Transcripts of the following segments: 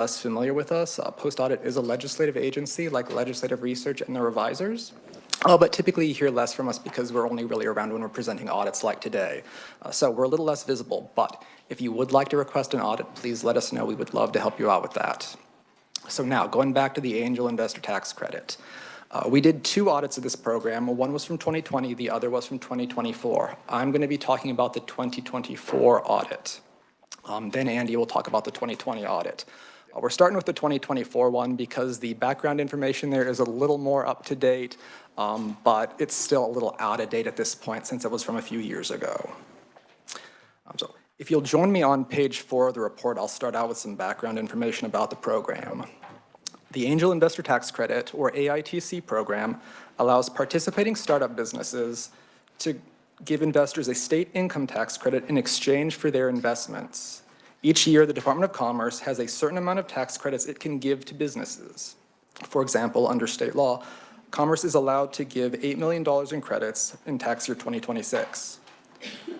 less familiar with us, post-audit is a legislative agency like legislative research and the revisers. But typically you hear less from us because we're only really around when we're presenting audits like today. So we're a little less visible, but if you would like to request an audit, please let us know. We would love to help you out with that. So now, going back to the Angel Investor Tax Credit. We did 2 audits of this program. One was from 2020, the other was from 2024. I'm going to be talking about the 2024 audit. Then Andy will talk about the 2020 audit. We're starting with the 2024 one because the background information there is a little more up to date, but it's still a little out of date at this point since it was from a few years ago. So if you'll join me on page 4 of the report, I'll start out with some background information about the program. The Angel Investor Tax Credit, or AITC program, allows participating startup businesses to give investors a state income tax credit in exchange for their investments. Each year, the Department of Commerce has a certain amount of tax credits it can give to businesses. For example, under state law, Commerce is allowed to give $8 million in credits in tax year 2026.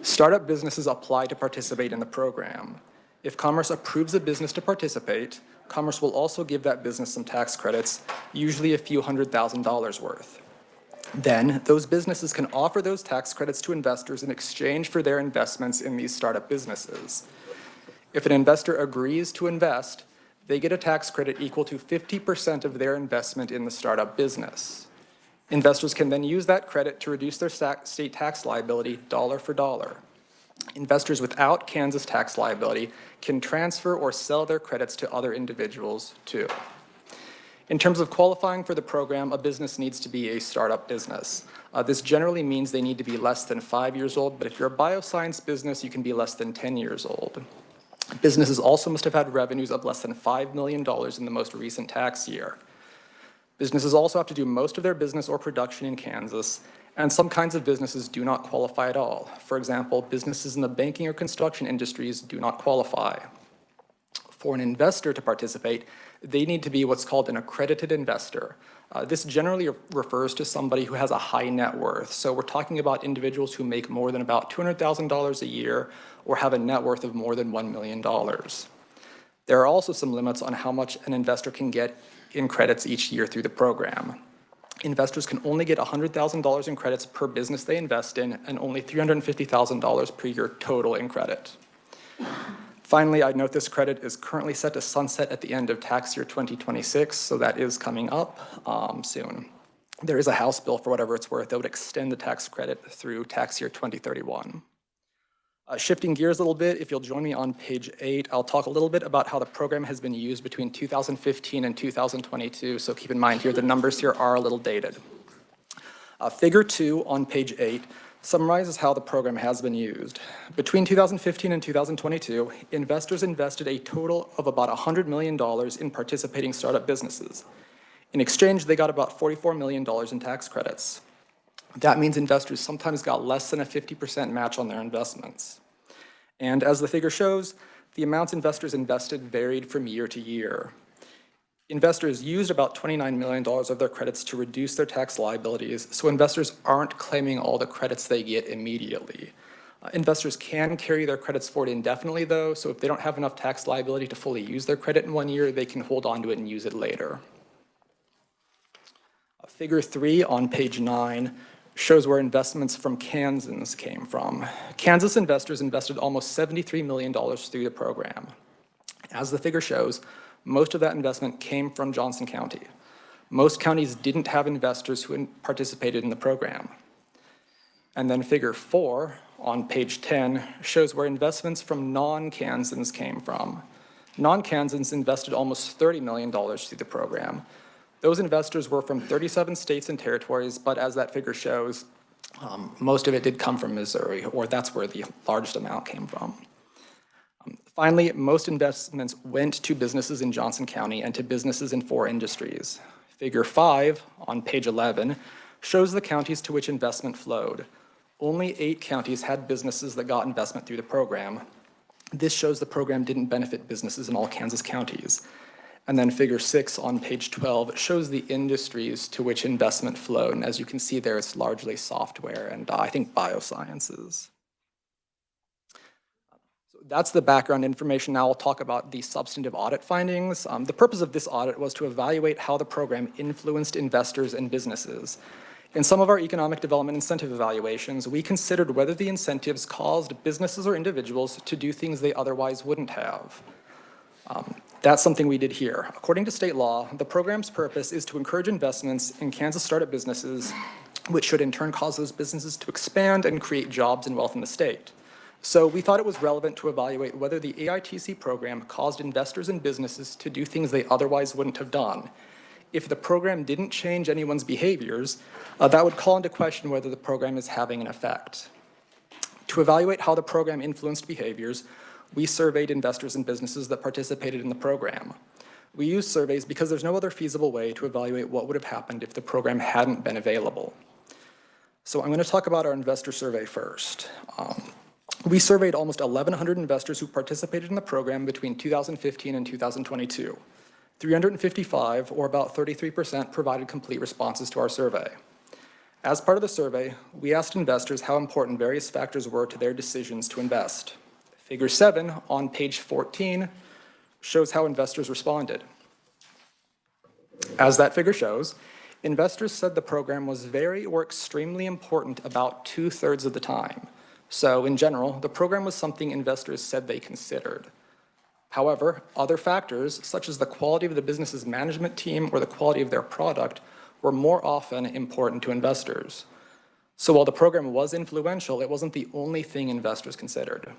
Startup businesses apply to participate in the program. If Commerce approves a business to participate, Commerce will also give that business some tax credits, usually a few $100,000 worth. Then, those businesses can offer those tax credits to investors in exchange for their investments in these startup businesses. If an investor agrees to invest, they get a tax credit equal to 50% of their investment in the startup business. Investors can then use that credit to reduce their state tax liability dollar for dollar. Investors without Kansas tax liability can transfer or sell their credits to other individuals too. In terms of qualifying for the program, a business needs to be a startup business. This generally means they need to be less than 5 years old, but if you're a bioscience business, you can be less than 10 years old. Businesses also must have had revenues of less than $5 million in the most recent tax year. Businesses also have to do most of their business or production in Kansas, and some kinds of businesses do not qualify at all. For example, businesses in the banking or construction industries do not qualify. For an investor to participate, they need to be what's called an accredited investor. This generally refers to somebody who has a high net worth. So we're talking about individuals who make more than about $200,000 a year or have a net worth of more than $1 million. There are also some limits on how much an investor can get in credits each year through the program. Investors can only get $100,000 in credits per business they invest in and only $350,000 per year total in credit. Finally, I'd note this credit is currently set to sunset at the end of tax year 2026, so that is coming up soon. There is a House bill, for whatever it's worth, that would extend the tax credit through tax year 2031. Shifting gears a little bit, if you'll join me on page 8, I'll talk a little bit about how the program has been used between 2015 and 2022, so keep in mind here the numbers here are a little dated. Figure 2 on page 8 summarizes how the program has been used. Between 2015 and 2022, investors invested a total of about $100 million in participating startup businesses. In exchange, they got about $44 million in tax credits. That means investors sometimes got less than a 50% match on their investments. And as the figure shows, the amounts investors invested varied from year to year. Investors used about $29 million of their credits to reduce their tax liabilities, so investors aren't claiming all the credits they get immediately. Investors can carry their credits forward indefinitely, though, so if they don't have enough tax liability to fully use their credit in 1 year, they can hold on to it and use it later. Figure 3 on page 9 shows where investments from Kansans came from. Kansas investors invested almost $73 million through the program. As the figure shows, most of that investment came from Johnson County. Most counties didn't have investors who participated in the program. And then figure 4 on page 10 shows where investments from non-Kansans came from. Non-Kansans invested almost $30 million through the program. Those investors were from 37 states and territories, but as that figure shows, most of it did come from Missouri, or that's where the largest amount came from. Finally, most investments went to businesses in Johnson County and to businesses in 4 industries. Figure 5 on page 11 shows the counties to which investment flowed. Only 8 counties had businesses that got investment through the program. This shows the program didn't benefit businesses in all Kansas counties. And then figure 6 on page 12 shows the industries to which investment flowed. And as you can see there, it's largely software and I think biosciences. That's the background information. Now I'll talk about the substantive audit findings. The purpose of this audit was to evaluate how the program influenced investors and businesses. In some of our economic development incentive evaluations, we considered whether the incentives caused businesses or individuals to do things they otherwise wouldn't have. That's something we did here. According to state law, the program's purpose is to encourage investments in Kansas startup businesses, which should in turn cause those businesses to expand and create jobs and wealth in the state. So we thought it was relevant to evaluate whether the AITC program caused investors and businesses to do things they otherwise wouldn't have done. If the program didn't change anyone's behaviors, that would call into question whether the program is having an effect. To evaluate how the program influenced behaviors, we surveyed investors and businesses that participated in the program. We used surveys because there's no other feasible way to evaluate what would have happened if the program hadn't been available. So I'm going to talk about our investor survey first. We surveyed almost 1,100 investors who participated in the program between 2015 and 2022. 355, or about 33%, provided complete responses to our survey. As part of the survey, we asked investors how important various factors were to their decisions to invest. Figure 7 on page 14 shows how investors responded. As that figure shows, investors said the program was very or extremely important about 2/3 of the time. So in general, the program was something investors said they considered. However, other factors, such as the quality of the business's management team or the quality of their product, were more often important to investors. So while the program was influential, it wasn't the only thing investors considered.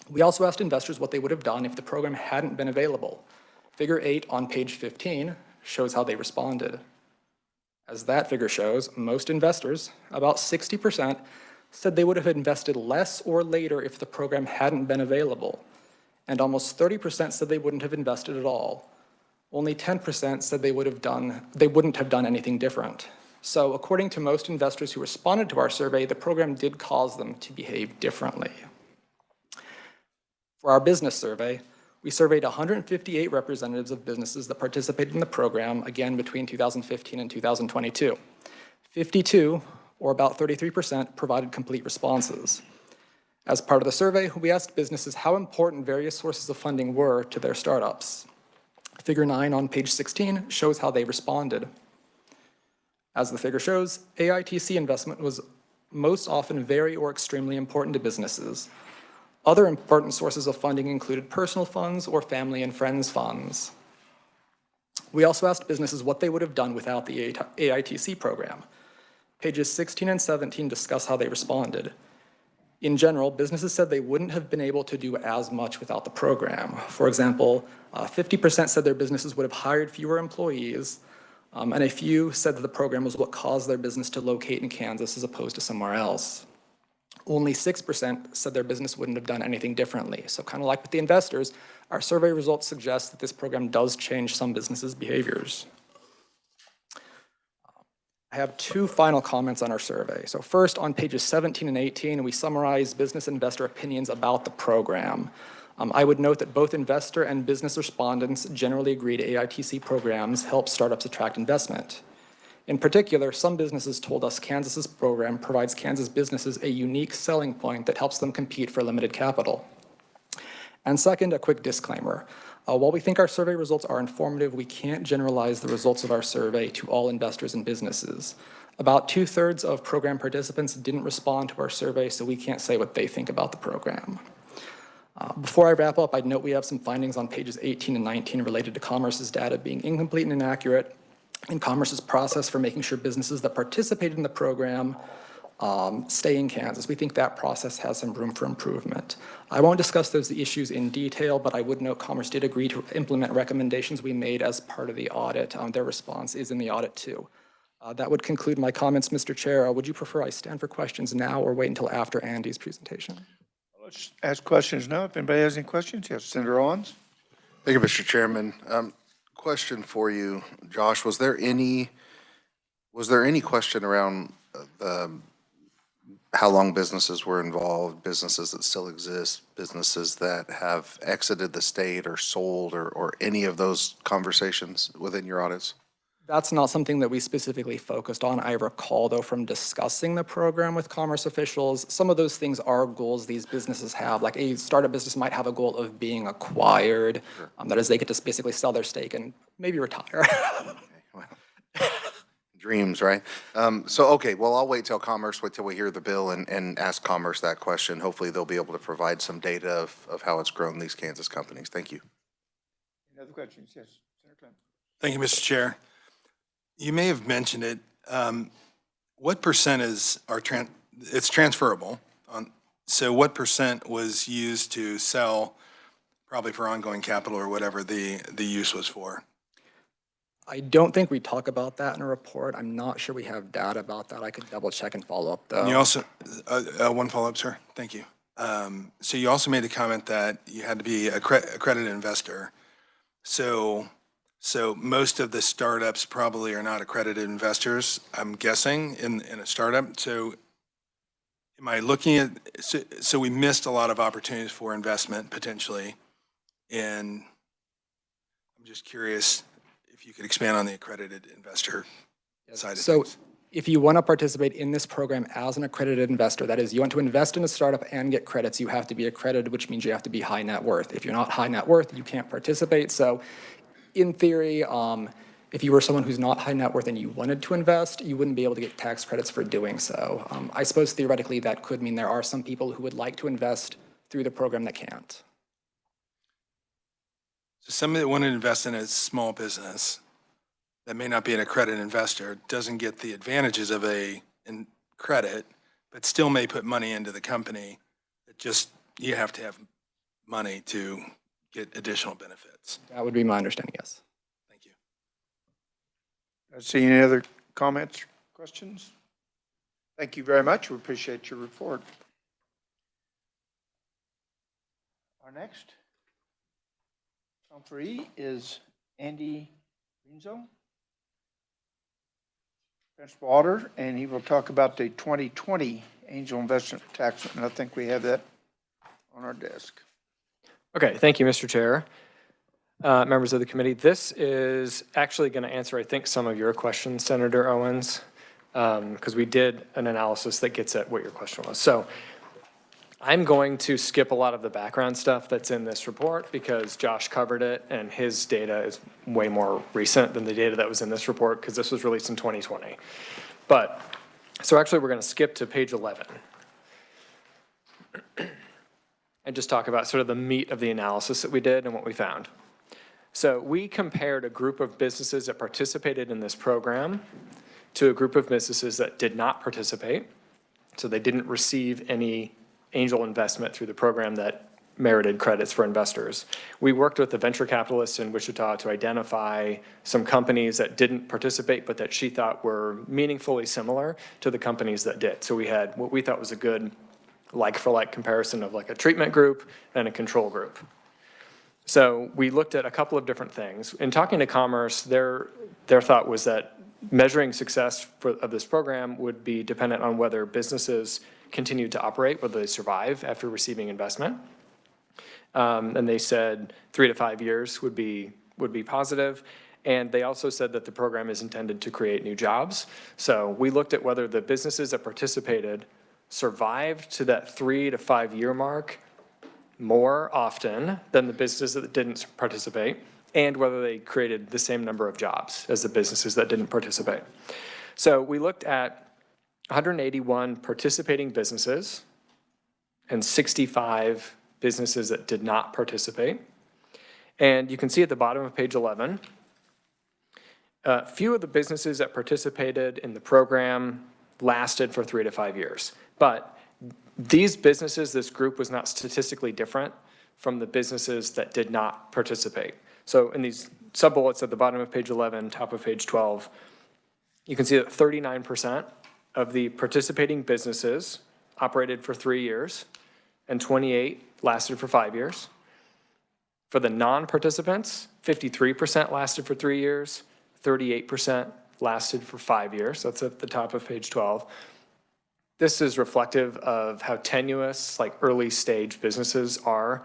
We also asked investors what they would have done if the program hadn't been available. Figure 8 on page 15 shows how they responded. As that figure shows, most investors, about 60%, said they would have invested less or later if the program hadn't been available. And almost 30% said they wouldn't have invested at all. Only 10% said they wouldn't have done anything different. So according to most investors who responded to our survey, the program did cause them to behave differently. For our business survey, we surveyed 158 representatives of businesses that participated in the program, again between 2015 and 2022. 52, or about 33%, provided complete responses. As part of the survey, we asked businesses how important various sources of funding were to their startups. Figure 9 on page 16 shows how they responded. As the figure shows, AITC investment was most often very or extremely important to businesses. Other important sources of funding included personal funds or family and friends funds. We also asked businesses what they would have done without the AITC program. Pages 16 and 17 discuss how they responded. In general, businesses said they wouldn't have been able to do as much without the program. For example, 50% said their businesses would have hired fewer employees, and a few said that the program was what caused their business to locate in Kansas as opposed to somewhere else. Only 6% said their business wouldn't have done anything differently. So kind of like with the investors, our survey results suggest that this program does change some businesses' behaviors. I have two final comments on our survey. So first, on pages 17 and 18, we summarize business investor opinions about the program. I would note that both investor and business respondents generally agreed AITC programs help startups attract investment. In particular, some businesses told us Kansas's program provides Kansas businesses a unique selling point that helps them compete for limited capital. And second, a quick disclaimer. While we think our survey results are informative, we can't generalize the results of our survey to all investors and businesses. About 2/3 of program participants didn't respond to our survey, so we can't say what they think about the program. Before I wrap up, I'd note we have some findings on pages 18 and 19 related to Commerce's data being incomplete and inaccurate, and Commerce's process for making sure businesses that participated in the program stay in Kansas. We think that process has some room for improvement. I won't discuss those issues in detail, but I would note Commerce did agree to implement recommendations we made as part of the audit. Their response is in the audit too. That would conclude my comments, Mr. Chair. Would you prefer I stand for questions now or wait until after Andy's presentation? Let's ask questions now. If anybody has any questions, yes, Senator Owens. Thank you, Mr. Chairman. Question for you, Josh. Was there any question around how long businesses were involved, businesses that still exist, businesses that have exited the state or sold, or any of those conversations within your audits? That's not something that we specifically focused on. I recall, though, from discussing the program with commerce officials, some of those things are goals these businesses have. Like a startup business might have a goal of being acquired. That is, they get to basically sell their stake and maybe retire. Dreams, right? Okay, well, I'll wait till we hear the bill and ask Commerce that question. Hopefully, they'll be able to provide some data of how it's grown these Kansas companies. Thank you. Any other questions? Yes, Senator Clem. Thank you, Mr. Chair. You may have mentioned it. What percent it's transferable? So what percent was used to sell, probably for ongoing capital or whatever the use was for? I don't think we talk about that in a report. I'm not sure we have data about that. I could double check and follow up, though. And you also, one follow-up, sir. Thank you. So you also made a comment that you had to be a accredited investor. So most of the startups probably are not accredited investors, I'm guessing, in a startup. So am I looking at, so we missed a lot of opportunities for investment potentially. And I'm just curious if you could expand on the accredited investor side of So things. if you want to participate in this program as an accredited investor, that is, you want to invest in a startup and get credits, you have to be accredited, which means you have to be high net worth. If you're not high net worth, you can't participate. So in theory, if you were someone who's not high net worth and you wanted to invest, you wouldn't be able to get tax credits for doing so. I suppose theoretically that could mean there are some people who would like to invest through the program that can't. So somebody that wanted to invest in a small business that may not be an accredited investor doesn't get the advantages of credit, but still may put money into the company. It just, you have to have money to get additional benefits. That would be my understanding, yes. Thank you. See any other comments, questions? Thank you very much. We appreciate your report. Our next conferee is Andy Rinzo, Principal Auditor, and he will talk about the 2020 angel investment tax, and I think we have that on our desk. Okay, thank you, Mr. Chair. Members of the committee, this is actually going to answer, I think, some of your questions, Senator Owens, because we did an analysis that gets at what your question was. So I'm going to skip a lot of the background stuff that's in this report because Josh covered it and his data is way more recent than the data that was in this report because this was released in 2020. But, so actually we're going to skip to page 11 and just talk about sort of the meat of the analysis that we did and what we found. So we compared a group of businesses that participated in this program to a group of businesses that did not participate. So they didn't receive any angel investment through the program that merited credits for investors. We worked with the venture capitalists in Wichita to identify some companies that didn't participate, but that she thought were meaningfully similar to the companies that did. So we had what we thought was a good like-for-like comparison of like a treatment group and a control group. So we looked at a couple of different things. In talking to Commerce, their thought was that measuring success of this program would be dependent on whether businesses continue to operate, whether they survive after receiving investment. And they said 3 to 5 years would be positive. And they also said that the program is intended to create new jobs. So we looked at whether the businesses that participated survived to that 3 to 5 year mark more often than the businesses that didn't participate, and whether they created the same number of jobs as the businesses that didn't participate. So we looked at 181 participating businesses and 65 businesses that did not participate. And you can see at the bottom of page 11, few of the businesses that participated in the program lasted for 3 to 5 years. But these businesses, this group was not statistically different from the businesses that did not participate. So in these sub-bullets at the bottom of page 11, top of page 12, you can see that 39% of the participating businesses operated for 3 years and 28 lasted for 5 years. For the non-participants, 53% lasted for 3 years, 38% lasted for 5 years. That's at the top of page 12. This is reflective of how tenuous, like early stage businesses are.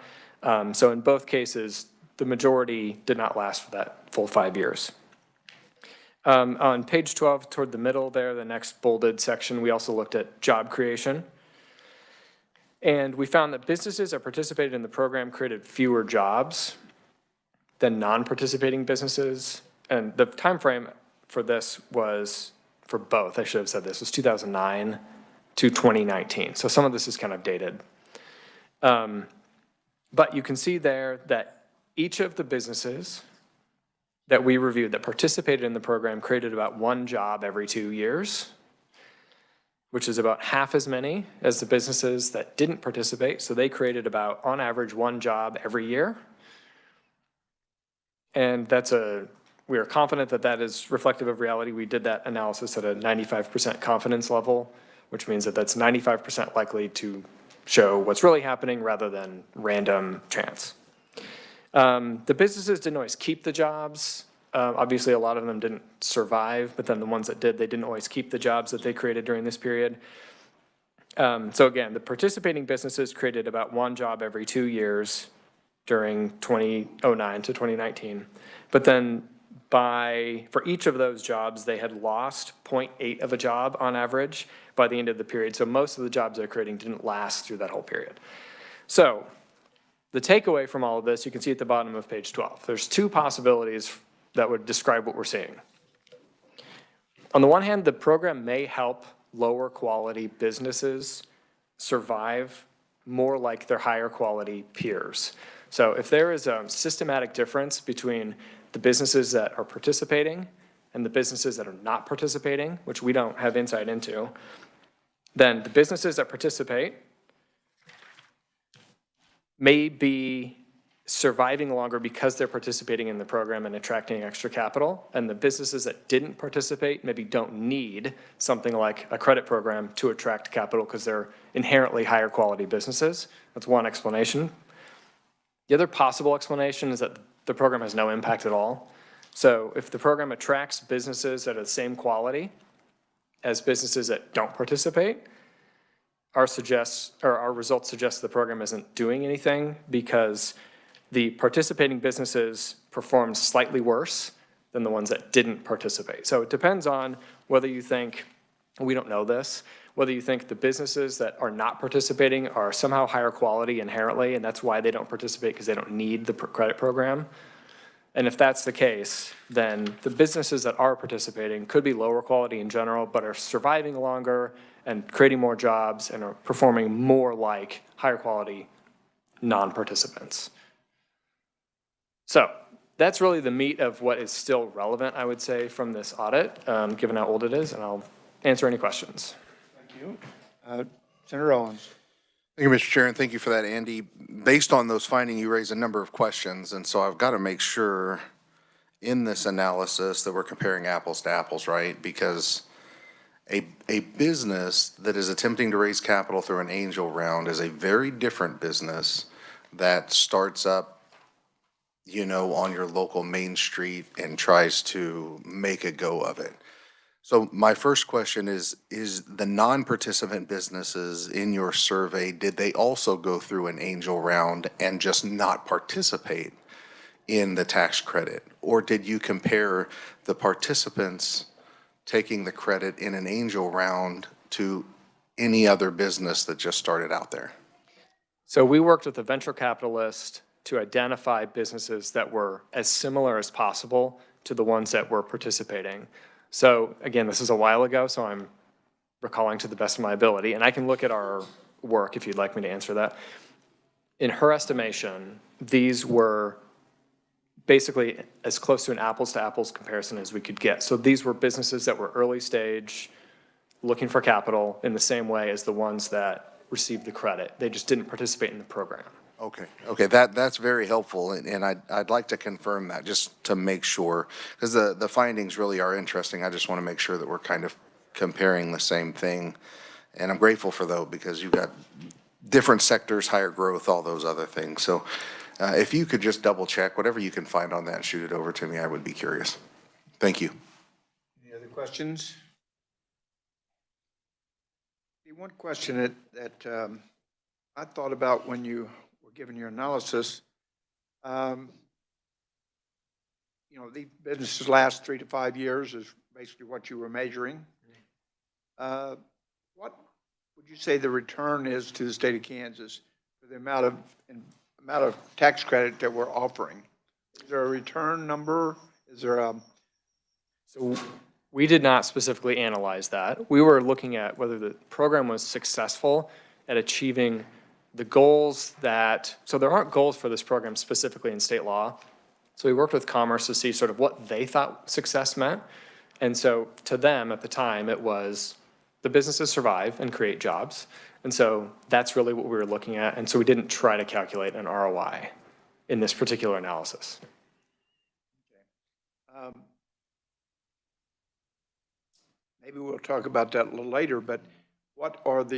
So in both cases, the majority did not last for that full 5 years. On page 12, toward the middle there, the next bolded section, we also looked at job creation. And we found that businesses that participated in the program created fewer jobs than non-participating businesses. And the time frame for this was, for both, I should have said this, was 2009 to 2019. So some of this is kind of dated. But you can see there that each of the businesses that we reviewed that participated in the program created about one job every 2 years, which is about half as many as the businesses that didn't participate. So they created about, on average, one job every year. And we are confident that that is reflective of reality. We did that analysis at a 95% confidence level, which means that that's 95% likely to show what's really happening rather than random chance. The businesses didn't always keep the jobs. Obviously, a lot of them didn't survive, but then the ones that did, they didn't always keep the jobs that they created during this period. So again, the participating businesses created about one job every 2 years during 2009 to 2019. But then for each of those jobs, they had lost 0.8 of a job on average by the end of the period. So most of the jobs they're creating didn't last through that whole period. So the takeaway from all of this, you can see at the bottom of page 12. There's two possibilities that would describe what we're seeing. On the one hand, the program may help lower quality businesses survive more like their higher quality peers. So if there is a systematic difference between the businesses that are participating and the businesses that are not participating, which we don't have insight into, then the businesses that participate may be surviving longer because they're participating in the program and attracting extra capital. And the businesses that didn't participate maybe don't need something like a credit program to attract capital because they're inherently higher quality businesses. That's one explanation. The other possible explanation is that the program has no impact at all. So if the program attracts businesses that are the same quality as businesses that don't participate, our results suggest the program isn't doing anything because the participating businesses performed slightly worse than the ones that didn't participate. So it depends on whether you think, we don't know this, whether you think the businesses that are not participating are somehow higher quality inherently, and that's why they don't participate because they don't need the credit program. And if that's the case, then the businesses that are participating could be lower quality in general, but are surviving longer and creating more jobs and are performing more like higher quality non-participants. So that's really the meat of what is still relevant, I would say, from this audit, given how old it is, and I'll answer any questions. Thank you. Senator Owens. Thank you, Mr. Chair, and thank you for that, Andy. Based on those findings, you raised a number of questions, and so I've got to make sure in this analysis that we're comparing apples to apples, right? Because a business that is attempting to raise capital through an angel round is a very different business that starts up, on your local main street and tries to make a go of it. So my first question is the non-participant businesses in your survey, did they also go through an angel round and just not participate in the tax credit? Or did you compare the participants taking the credit in an angel round to any other business that just started out there? So we worked with a venture capitalist to identify businesses that were as similar as possible to the ones that were participating. So again, this is a while ago, so I'm recalling to the best of my ability, and I can look at our work if you'd like me to answer that. In her estimation, these were basically as close to an apples to apples comparison as we could get. So these were businesses that were early stage, looking for capital in the same way as the ones that received the credit. They just didn't participate in the program. Okay, that's very helpful, and I'd like to confirm that just to make sure, because the findings really are interesting. I just want to make sure that we're kind of comparing the same thing, and I'm grateful for those because you've got different sectors, higher growth, all those other things. So if you could just double check, whatever you can find on that and shoot it over to me, I would be curious. Thank you. Any other questions? The one question that I thought about when you were giving your analysis, you know, these businesses last 3 to 5 years is basically what you were measuring. What would you say the return is to the state of Kansas for the amount of tax credit that we're offering? Is there a return number? Is there a? So we did not specifically analyze that. We were looking at whether the program was successful at achieving the goals that, so there aren't goals for this program specifically in state law. So we worked with Commerce to see sort of what they thought success meant. And so to them at the time, it was the businesses survive and create jobs. And so that's really what we were looking at. And so we didn't try to calculate an ROI in this particular analysis. Maybe we'll talk about that a little later, but what would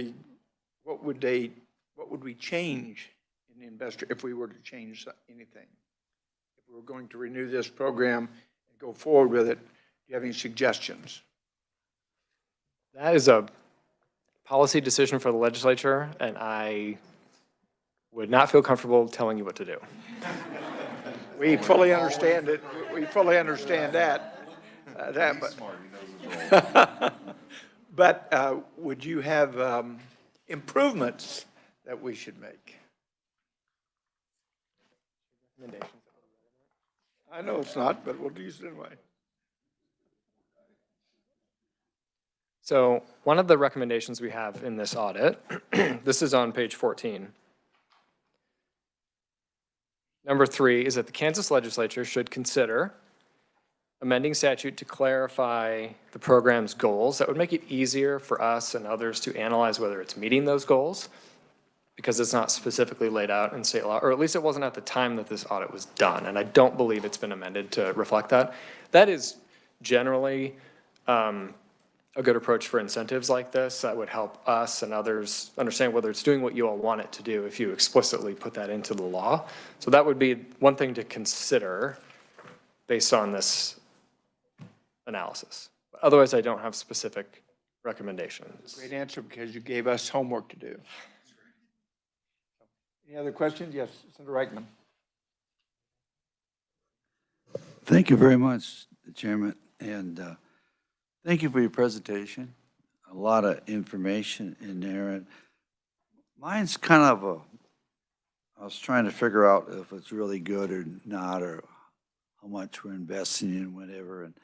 we change in the investor if we were to change anything? If we were going to renew this program and go forward with it, do you have any suggestions? That is a policy decision for the legislature, and I would not feel comfortable telling you what to do. We fully understand it. We fully understand that. But would you have improvements that we should make? I know it's not, but we'll use it anyway. So one of the recommendations we have in this audit, this is on page 14. Number 3 is that the Kansas legislature should consider amending statute to clarify the program's goals. That would make it easier for us and others to analyze whether it's meeting those goals, because it's not specifically laid out in state law, or at least it wasn't at the time that this audit was done, and I don't believe it's been amended to reflect that. That is generally a good approach for incentives like this. That would help us and others understand whether it's doing what you all want it to do if you explicitly put that into the law. So that would be one thing to consider based on this analysis. Otherwise, I don't have specific recommendations. Great answer, because you gave us homework to do. Any other questions? Yes, Senator Reichman. Thank you very much, Chairman, and thank you for your presentation. A lot of information in there, and mine's kind of I was trying to figure out if it's really good or not, or how much we're investing in whatever. And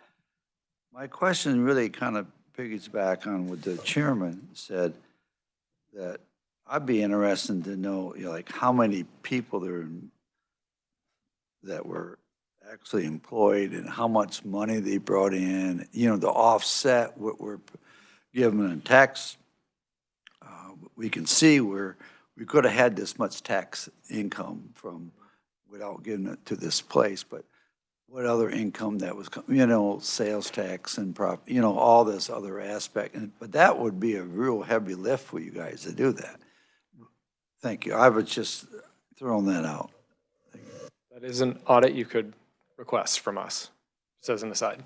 my question really kind of piggybacks on what the chairman said, that I'd be interested to know, you know, like how many people that were actually employed and how much money they brought in, you know, to offset what we're given in tax. We can see where we could have had this much tax income from without giving it to this place, but what other income that was, you know, sales tax and you know, all this other aspect. But that would be a real heavy lift for you guys to do that. Thank you. I was just throwing that out. That is an audit you could request from us, just as an aside.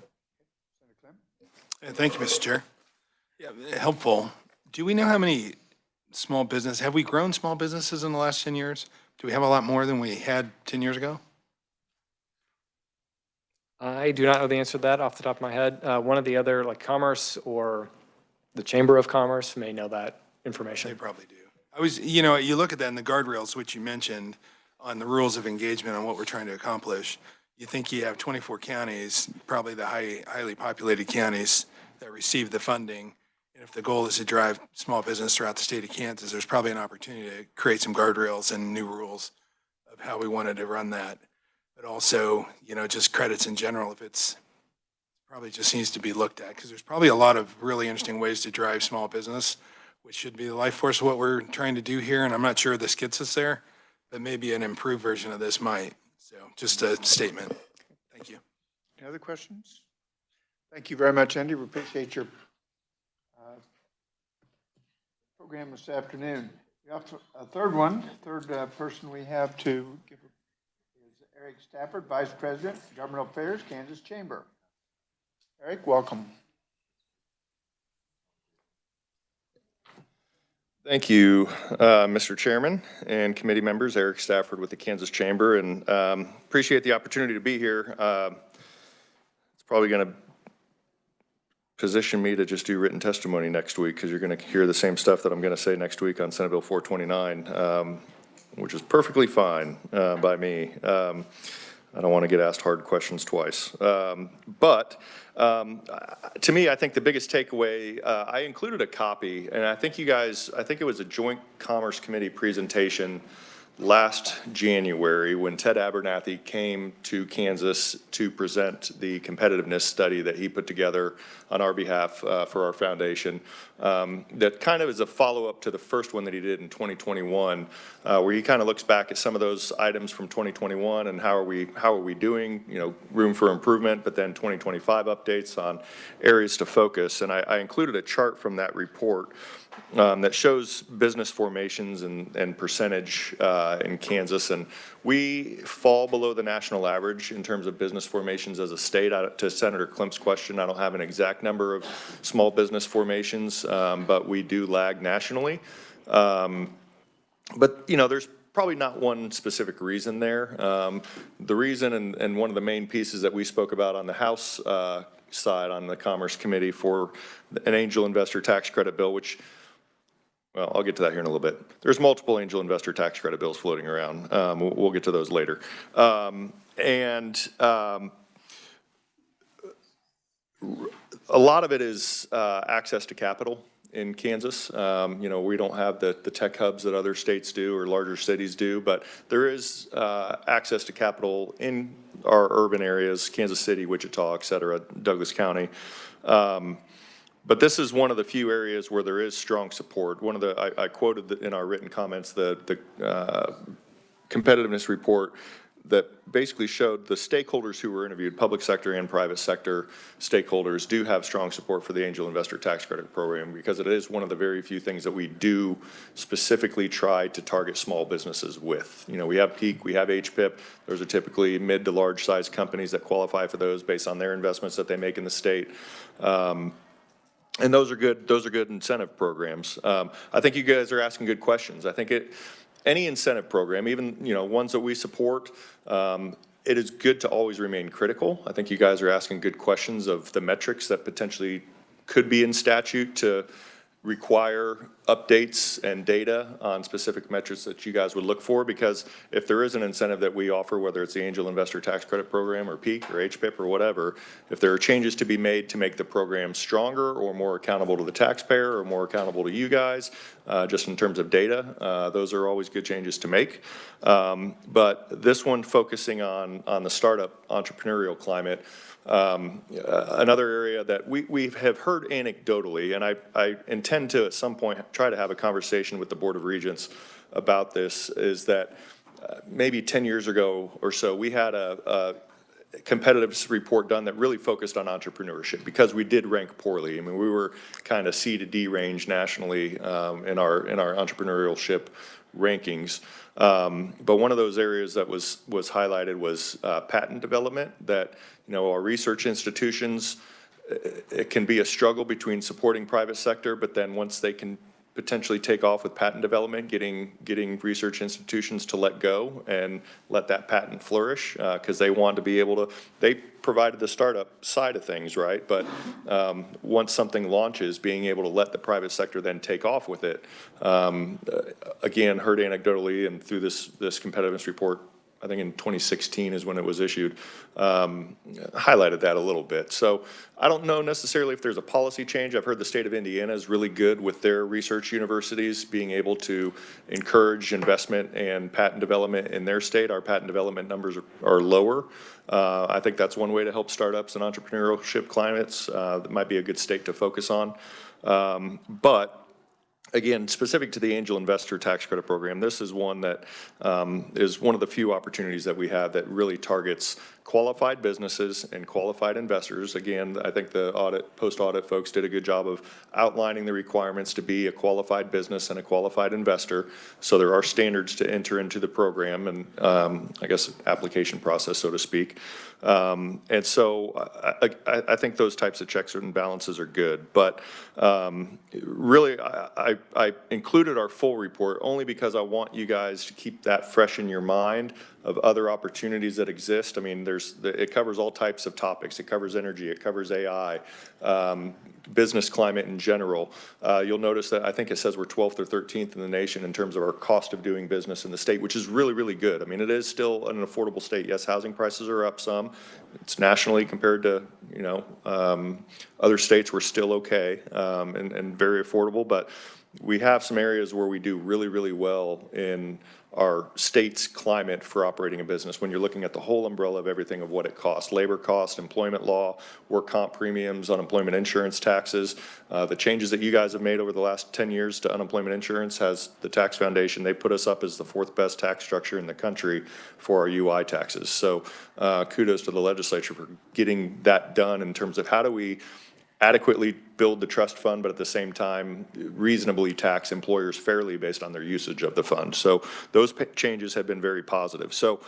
Thank you, Mr. Chair. Yeah, helpful. Do we know how many small business, have we grown small businesses in the last 10 years? Do we have a lot more than we had 10 years ago? I do not know the answer to that off the top of my head. One of the other, like Commerce or the Chamber of Commerce, may know that information. They probably do. You know, you look at that in the guardrails, which you mentioned, on the rules of engagement on what we're trying to accomplish. You think you have 24 counties, probably the highly populated counties that receive the funding. And if the goal is to drive small business throughout the state of Kansas, there's probably an opportunity to create some guardrails and new rules of how we wanted to run that. But also, you know, just credits in general, if it's probably just needs to be looked at, because there's probably a lot of really interesting ways to drive small business, which should be the life force of what we're trying to do here. And I'm not sure this gets us there, but maybe an improved version of this might. So just a statement. Thank you. Any other questions? Thank you very much, Andy. We appreciate your program this afternoon. We have a third person we have to give is Eric Stafford, Vice President, Governmental Affairs, Kansas Chamber. Eric, welcome. Thank you, Mr. Chairman and committee members. Eric Stafford with the Kansas Chamber, and appreciate the opportunity to be here. probably going to position me to just do written testimony next week, because you're going to hear the same stuff that I'm going to say next week on Senate Bill 429, which is perfectly fine by me. I don't want to get asked hard questions twice. But to me, I think the biggest takeaway, I included a copy, and I think it was a Joint Commerce Committee presentation last January when Ted Abernathy came to Kansas to present the competitiveness study that he put together on our behalf for our foundation. That kind of is a follow-up to the first one that he did in 2021, where he kind of looks back at some of those items from 2021 and how are we doing, room for improvement, but then 2025 updates on areas to focus. And I included a chart from that report that shows business formations and percentage in Kansas, and we fall below the national average in terms of business formations as a state. To Senator Klimt's question, I don't have an exact number of small business formations, but we do lag nationally. But there's probably not one specific reason there. The reason, and one of the main pieces that we spoke about on the House side on the Commerce Committee for an angel investor tax credit bill, which, well, I'll get to that here in a little bit. There's multiple angel investor tax credit bills floating around. We'll get to those later. A lot of it is access to capital in Kansas. We don't have the tech hubs that other states do or larger cities do, but there is access to capital in our urban areas, Kansas City, Wichita, et cetera, Douglas County. But this is one of the few areas where there is strong support. I quoted in our written comments the competitiveness report that basically showed the stakeholders who were interviewed, public sector and private sector stakeholders, do have strong support for the Angel Investor Tax Credit Program, because it is one of the very few things that we do specifically try to target small businesses with. We have PEAK, we have HPIP. Those are typically mid to large size companies that qualify for those based on their investments that they make in the state. And those are good incentive programs. I think you guys are asking good questions. I think any incentive program, even ones that we support, it is good to always remain critical. I think you guys are asking good questions of the metrics that potentially could be in statute to require updates and data on specific metrics that you guys would look for, because if there is an incentive that we offer, whether it's the Angel Investor Tax Credit Program or PEAK or HPIP or whatever, if there are changes to be made to make the program stronger or more accountable to the taxpayer or more accountable to you guys, just in terms of data, those are always good changes to make. But this one focusing on the startup entrepreneurial climate, another area that we have heard anecdotally, and I intend to at some point try to have a conversation with the Board of Regents about this, is that maybe 10 years ago or so, we had a competitiveness report done that really focused on entrepreneurship, because we did rank poorly. I mean, we were kind of C to D range nationally in our entrepreneurship rankings. But one of those areas that was highlighted was patent development, that our research institutions, it can be a struggle between supporting private sector, but then once they can potentially take off with patent development, getting research institutions to let go and let that patent flourish, because they want to be able to, they provided the startup side of things, right? But once something launches, being able to let the private sector then take off with it. Again, heard anecdotally and through this competitiveness report, I think in 2016 is when it was issued, highlighted that a little bit. So I don't know necessarily if there's a policy change. I've heard the state of Indiana is really good with their research universities being able to encourage investment and patent development in their state. Our patent development numbers are lower. I think that's one way to help startups and entrepreneurship climates. That might be a good state to focus on. But again, specific to the Angel Investor Tax Credit Program, this is one that is one of the few opportunities that we have that really targets qualified businesses and qualified investors. Again, I think the post-audit folks did a good job of outlining the requirements to be a qualified business and a qualified investor. So there are standards to enter into the program and I guess application process, so to speak. And so I think those types of checks and balances are good. But really, I included our full report only because I want you guys to keep that fresh in your mind of other opportunities that exist. I mean, it covers all types of topics. It covers energy, it covers AI, business climate in general. You'll notice that I think it says we're 12th or 13th in the nation in terms of our cost of doing business in the state, which is really, really good. I mean, it is still an affordable state. Yes, housing prices are up some. It's nationally compared to, other states, we're still okay, and very affordable, but we have some areas where we do really, really well in our state's climate for operating a business when you're looking at the whole umbrella of everything of what it costs: labor cost, employment law, work comp premiums, unemployment insurance taxes. The changes that you guys have made over the last 10 years to unemployment insurance has the tax foundation. They put us up as the 4th best tax structure in the country for our UI taxes. So kudos to the legislature for getting that done in terms of how do we adequately build the trust fund, but at the same time reasonably tax employers fairly based on their usage of the fund. So those changes have been very positive. So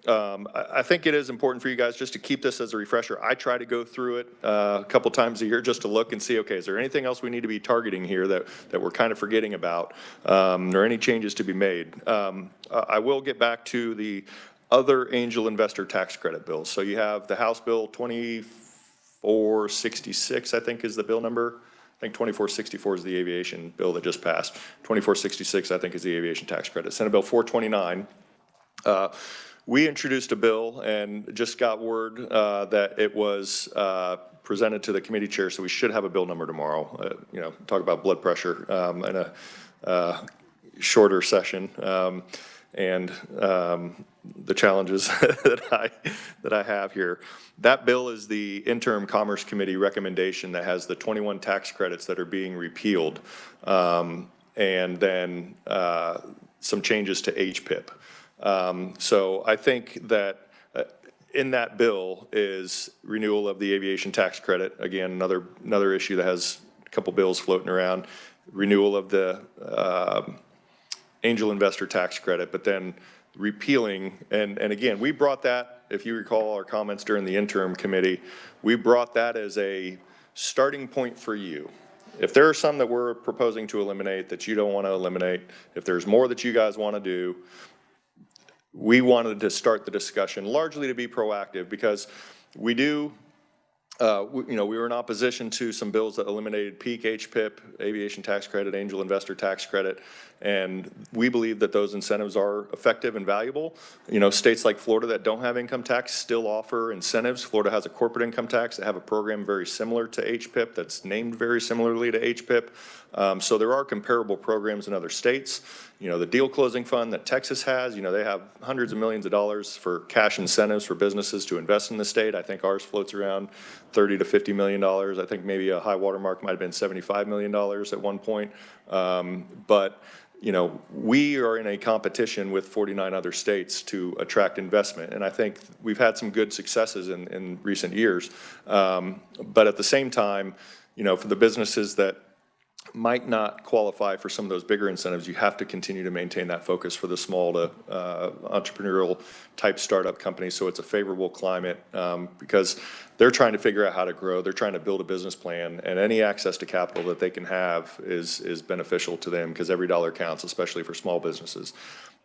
I think it is important for you guys just to keep this as a refresher. I try to go through it a couple times a year just to look and see, okay, is there anything else we need to be targeting here that we're kind of forgetting about, or any changes to be made? I will get back to the other angel investor tax credit bills. So you have the House Bill 2466, I think is the bill number. I think 2464 is the aviation bill that just passed. 2466, I think, is the aviation tax credit. Senate Bill 429. We introduced a bill and just got word that it was presented to the committee chair, so we should have a bill number tomorrow. Talk about blood pressure in a shorter session. And the challenges that I have here. That bill is the interim Commerce Committee recommendation that has the 21 tax credits that are being repealed, and then some changes to HPIP. So I think that in that bill is renewal of the aviation tax credit. Again, another issue that has a couple bills floating around. Renewal of the angel investor tax credit, but then repealing, and again, we brought that, if you recall our comments during the interim committee, we brought that as a starting point for you. If there are some that we're proposing to eliminate that you don't want to eliminate, if there's more that you guys want to do, we wanted to start the discussion largely to be proactive because we do, we were in opposition to some bills that eliminated peak HPIP, aviation tax credit, angel investor tax credit, and we believe that those incentives are effective and valuable. States like Florida that don't have income tax still offer incentives. Florida has a corporate income tax that have a program very similar to HPIP that's named very similarly to HPIP. So there are comparable programs in other states. The deal closing fund that Texas has, they have hundreds of millions of dollars for cash incentives for businesses to invest in the state. I think ours floats around $30 to $50 million. I think maybe a high water mark might have been $75 million at one point. But we are in a competition with 49 other states to attract investment. And I think we've had some good successes in recent years. But at the same time, for the businesses that might not qualify for some of those bigger incentives, you have to continue to maintain that focus for the small to entrepreneurial type startup companies. So it's a favorable climate because they're trying to figure out how to grow. They're trying to build a business plan, and any access to capital that they can have is beneficial to them because every dollar counts, especially for small businesses.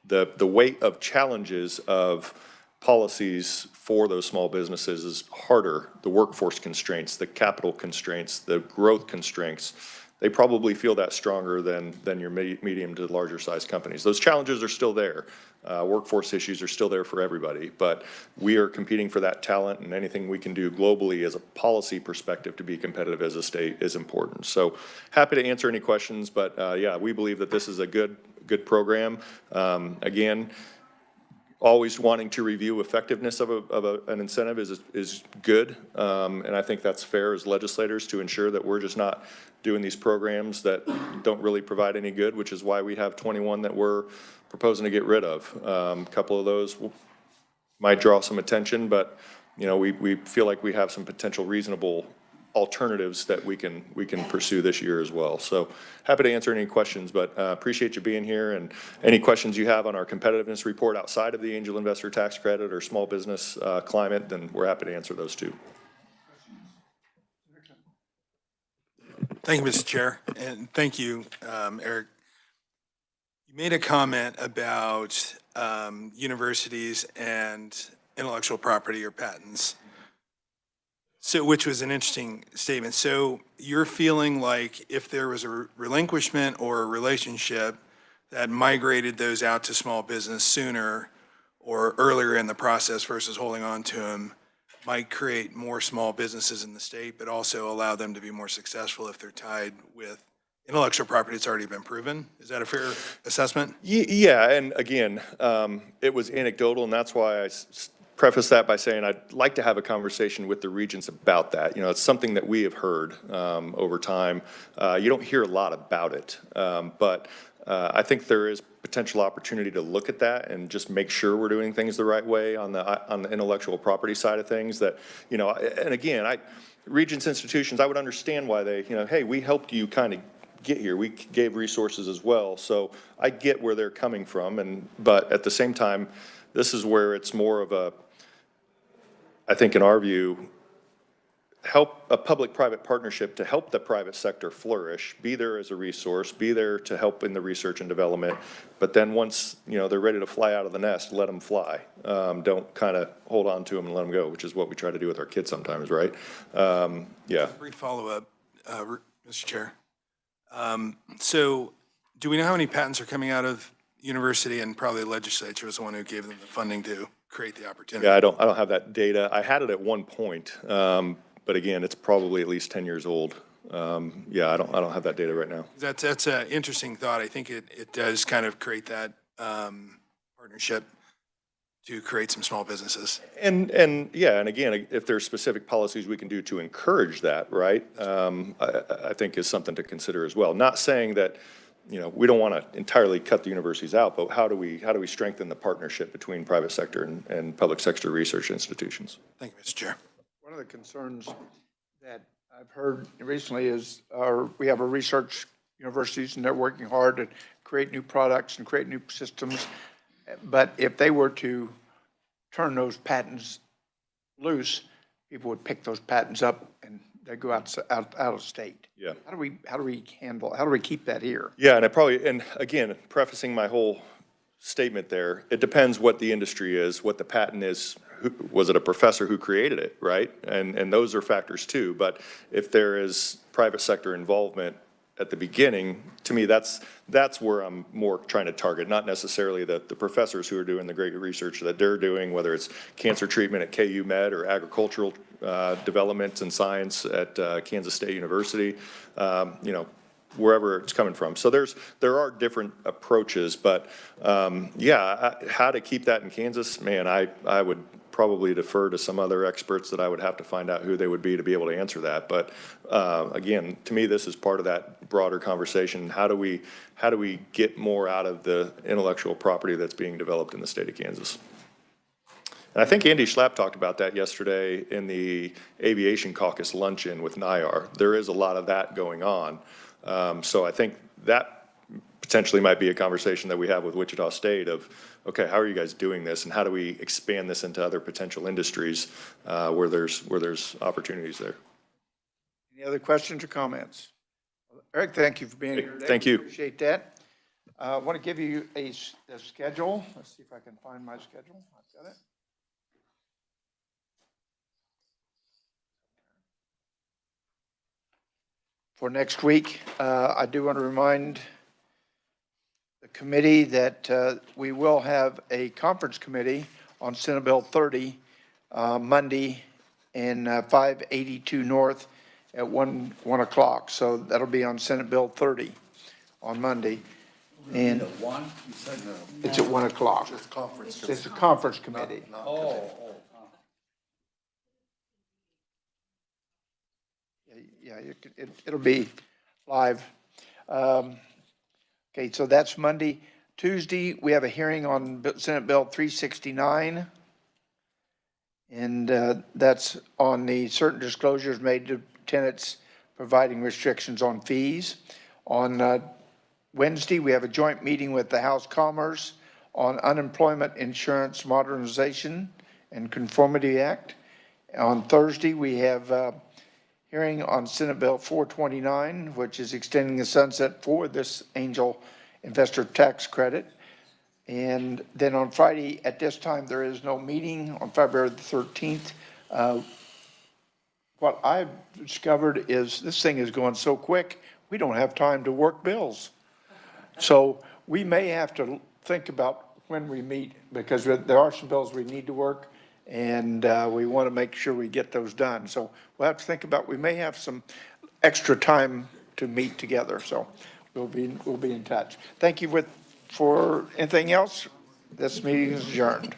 The weight of challenges of policies for those small businesses is harder. The workforce constraints, the capital constraints, the growth constraints, they probably feel that stronger than your medium to larger size companies. Those challenges are still there. Workforce issues are still there for everybody, but we are competing for that talent, and anything we can do globally as a policy perspective to be competitive as a state is important. So happy to answer any questions, but yeah, we believe that this is a good program. Again, always wanting to review effectiveness of an incentive is good, and I think that's fair as legislators to ensure that we're just not doing these programs that don't really provide any good, which is why we have 21 that we're proposing to get rid of. A couple of those might draw some attention, but we feel like we have some potential reasonable alternatives that we can pursue this year as well. So happy to answer any questions, but appreciate you being here, and any questions you have on our competitiveness report outside of the angel investor tax credit or small business climate, then we're happy to answer those too. Thank you, Mr. Chair, and thank you, Eric. You made a comment about universities and intellectual property or patents. So, which was an interesting statement. So you're feeling like if there was a relinquishment or a relationship that migrated those out to small business sooner or earlier in the process versus holding on to them, might create more small businesses in the state, but also allow them to be more successful if they're tied with intellectual property that's already been proven. Is that a fair assessment? Yeah, and again, it was anecdotal, and that's why I preface that by saying I'd like to have a conversation with the regents about that. You know, it's something that we have heard over time. You don't hear a lot about it, but I think there is potential opportunity to look at that and just make sure we're doing things the right way on the intellectual property side of things. That, you know, and again, regents institutions, I would understand why they, you know, hey, we helped you kind of get here. We gave resources as well, so I get where they're coming from. But at the same time, this is where it's more of a, I think in our view, help a public-private partnership to help the private sector flourish, be there as a resource, be there to help in the research and development. But then once, you know, they're ready to fly out of the nest, let them fly. Don't kind of hold on to them and let them go, which is what we try to do with our kids sometimes, right? Yeah. Brief follow-up, Mr. Chair. So do we know how many patents are coming out of university, and probably the legislature was the one who gave them the funding to create the opportunity? Yeah, I don't have that data. I had it at one point, but again, it's probably at least 10 years old. Yeah, I don't have that data right now. That's an interesting thought. I think it does kind of create that partnership to create some small businesses. And yeah, and again, if there's specific policies we can do to encourage that, right? I think is something to consider as well. Not saying that, you know, we don't want to entirely cut the universities out, but how do we strengthen the partnership between private sector and public sector research institutions? Thank you, Mr. Chair. One of the concerns that I've heard recently is we have our research universities, and they're working hard to create new products and create new systems. But if they were to turn those patents loose, people would pick those patents up and they go out of state. Yeah. How do we keep that here? Yeah, and again, prefacing my whole statement there, it depends what the industry is, what the patent is. Was it a professor who created it, right? And those are factors too. But if there is private sector involvement at the beginning, to me, that's where I'm more trying to target, not necessarily the professors who are doing the great research that they're doing, whether it's cancer treatment at KU Med or agricultural development and science at Kansas State University, you know, wherever it's coming from. So there are different approaches, but yeah, how to keep that in Kansas, man, I would probably defer to some other experts that I would have to find out who they would be to be able to answer that. But again, to me, this is part of that broader conversation. How do we get more out of the intellectual property that's being developed in the state of Kansas? And I think Andy Schlapp talked about that yesterday in the Aviation Caucus luncheon with NIAR. There is a lot of that going on. So I think that potentially might be a conversation that we have with Wichita State of, okay, how are you guys doing this, and how do we expand this into other potential industries where there's opportunities there? Any other questions or comments? Eric, thank you for being here today. Thank you. Appreciate that. I want to give you a schedule. Let's see if I can find my schedule. I've got it. For next week, I do want to remind the committee that we will have a conference committee on Senate Bill 30 Monday in 582 North at 1 o'clock. So that'll be on Senate Bill 30 on Monday. And it's at 1 o'clock. It's a conference committee. Yeah, it'll be live. Okay, so that's Monday. Tuesday, we have a hearing on Senate Bill 369. And that's on the certain disclosures made to tenants providing restrictions on fees. On Wednesday, we have a joint meeting with the House Commerce on Unemployment Insurance Modernization and Conformity Act. On Thursday, we have hearing on Senate Bill 429, which is extending the sunset for this angel investor tax credit. And then on Friday, at this time, there is no meeting on February the 13th. What I've discovered is this thing is going so quick, we don't have time to work bills. So we may have to think about when we meet, because there are some bills we need to work, and we want to make sure we get those done. So we'll have to think about, we may have some extra time to meet together, so we'll be in touch. Thank you for anything else. This meeting is adjourned.